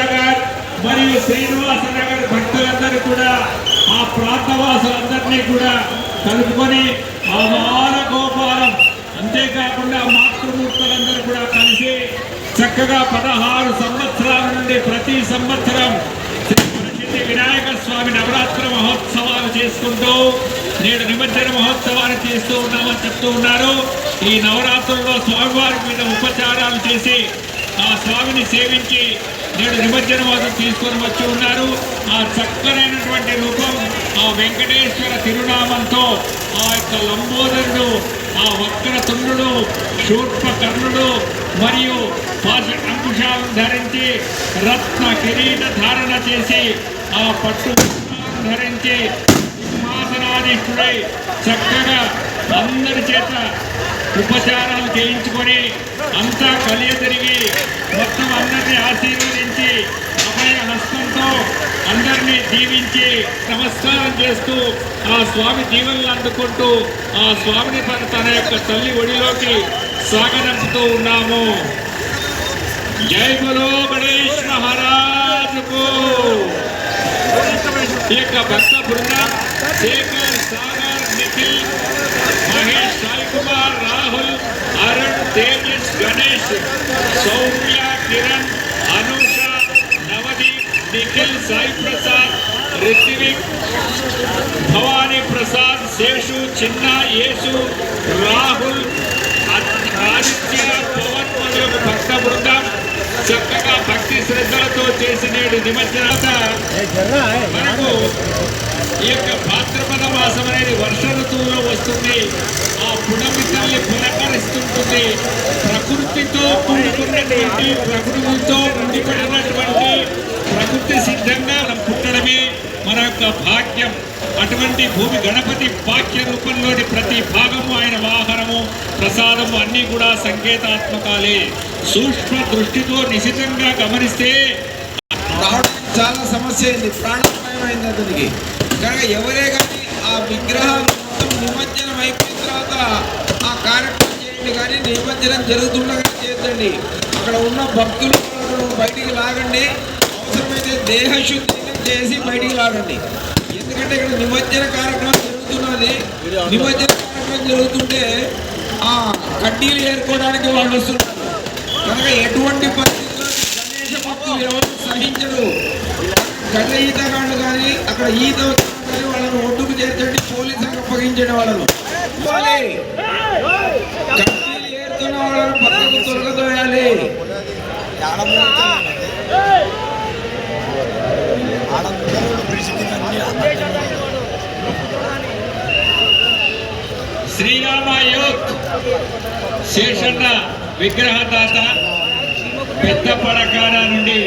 నగర్ మరియు శ్రీనివాస నగర్ భక్తులందరూ కూడా ఆ ప్రాంతవాసులందరినీ కూడా కలుపుకొని ఆ బాలగోపాలం అంతేకాకుండా మాతృమూర్తులందరూ కూడా కలిసి చక్కగా 16 సంవత్సరాల నుండి ప్రతి సంవత్సరం వినాయక స్వామి నవరాత్రి మహోత్సవాలు చేసుకుంటూ నేడు నిమజ్జన మహోత్సవాలు చేస్తూ ఉన్నామని చెప్తూ ఉన్నారు. ఈ నవరాత్రుల్లో స్వామివారి మీద ఉపచారాలు చేసి ఆ స్వామిని సేవించి నేడు నిమజ్జన మహోత్సవం తీసుకొని వచ్చి ఉన్నారు. ఆ చక్కనైనటువంటి రూపం ఆ వెంకటేశ్వర తిరునామంతో ఆ యొక్క లంబోదరుడు, ఆ వక్రతుండు, శూర్పకర్ణుడు మరియు పాశ అంకుశాలను ధరించి రత్న కిరీట ధారణ చేసి ఆ పట్టు ధరించి సింహాసనాధీష్ఠుడై చక్కగా అందరి చేత ఉపచారాలు చేయించుకొని అంతా కలియ తిరిగి మొత్తం అందరినీ ఆశీర్వదించి అభయ హస్తంతో అందరినీ దీవించి నమస్కారం చేస్తూ ఆ స్వామి దీవెనలు అందుకుంటూ ఆ స్వామిని తన యొక్క తల్లి ఒడిలోకి సాగనంపుతూ ఉన్నాము. జై బలో గణేష్ మహారాజుకు. ఈ యొక్క భక్త బృందం శేఖర్, సాగర్, నిఖిల్, మహేష్, సాయి కుమార్, రాహుల్, అరుణ్, తేజస్, గణేష్, సౌమ్య, కిరణ్, అనూష, నవదీప్, నిఖిల్, సాయి ప్రసాద్, రిత్విక్, భవానీ ప్రసాద్, శేషు, చిన్న, యేసు, రాహుల్, ఆదిత్య, పవన్ మొదలగు భక్త బృందం చక్కగా భక్తి శ్రద్ధలతో చేసి నేడు నిమజ్జన మనకు ఈ యొక్క భాద్రపద మాసం అనేది వర్ష ఋతువులో వస్తుంది. ఆ పుడమి తల్లి పులకరిస్తుంటుంది. ప్రకృతితో కూడుకున్నటువంటి ప్రకృతితో ముడిపడినటువంటి ప్రకృతి సిద్ధంగా పుట్టడమే మన యొక్క భాగ్యం. అటువంటి భూమి గణపతి వాక్య రూపంలోని ప్రతి భాగము ఆయన వాహనము, ప్రసాదము అన్నీ కూడా సంకేతాత్మకాలే. సూక్ష్మ దృష్టితో నిశితంగా గమనిస్తే చాలా సమస్య అయింది, ప్రాణాపాయమైంది అతనికి. కనుక ఎవరే కానీ ఆ విగ్రహం నిమజ్జనం అయిపోయిన తర్వాత ఆ కార్యక్రమం చేయండి, కానీ నిమజ్జనం జరుగుతుండగా చేద్దండి. అక్కడ ఉన్న భక్తులు బయటికి లాగండి, అవసరమైతే దేహశుద్ధి చేసి బయటికి లాగండి. ఎందుకంటే ఇక్కడ నిమజ్జన కార్యక్రమం జరుగుతున్నది. నిమజ్జన కార్యక్రమం జరుగుతుంటే ఆ కడ్డీలు ఏరుకోవడానికి వాళ్ళు వస్తున్నారు. కనుక ఎటువంటి పరిస్థితుల్లో గణేష భక్తులు ఎవరు సహించరు. గజ ఈతగాళ్ళు కానీ అక్కడ ఈత కానీ వాళ్ళను ఒడ్డుకు చేర్చండి, పోలీసులకు అప్పగించండి. వాళ్ళను కడ్డీలు ఏరుతున్న వాళ్ళను పక్కకు తొలగదోయాలి. శ్రీరామ యూత్ శేషన్న విగ్రహదాత పెద్ద పడకాడ నుండి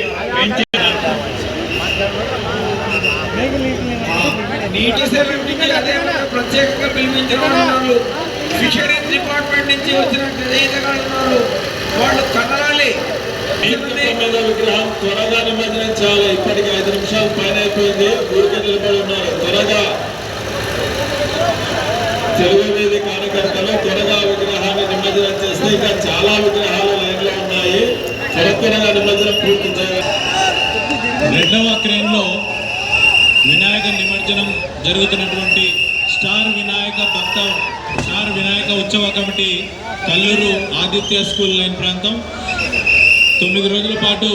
నీటి సేవకి అదే ప్రత్యేకంగా పిలిపించిన వాళ్ళు, ఫిషరీస్ డిపార్ట్మెంట్ నుంచి వచ్చిన ఈతగాళ్ళు ఉన్నారు. వాళ్ళు కదలాలి. విగ్రహం త్వరగా నిమజ్జనించాలి. ఇప్పటికి 5 నిమిషాలు పైన అయిపోయింది. ఊరికే నిలబడి ఉన్నారు. త్వరగా తెలుగువేది కార్యకర్తలు త్వరగా విగ్రహాన్ని నిమజ్జనం చేస్తే ఇంకా చాలా విగ్రహాలు లైన్లో ఉన్నాయి. త్వరగా నిమజ్జనం పూర్తి చేయాలి. 2వ క్రేన్లో వినాయక నిమజ్జనం జరుగుతున్నటువంటి స్టార్ వినాయక ఉత్సవ committee Kalluru Aditya school line ప్రాంతం 9 రోజుల పాటు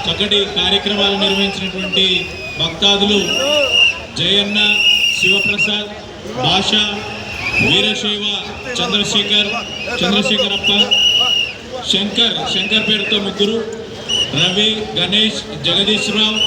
చక్కటి కార్యక్రమాలు నిర్వహించినటువంటి భక్తాదులు జయన్న, శివప్రసాద్, భాష, వీరశైవ, చంద్రశేఖరప్ప, శంకర్ పేరుతో 3, రవి, గణేష్, జగదీష్ రావు,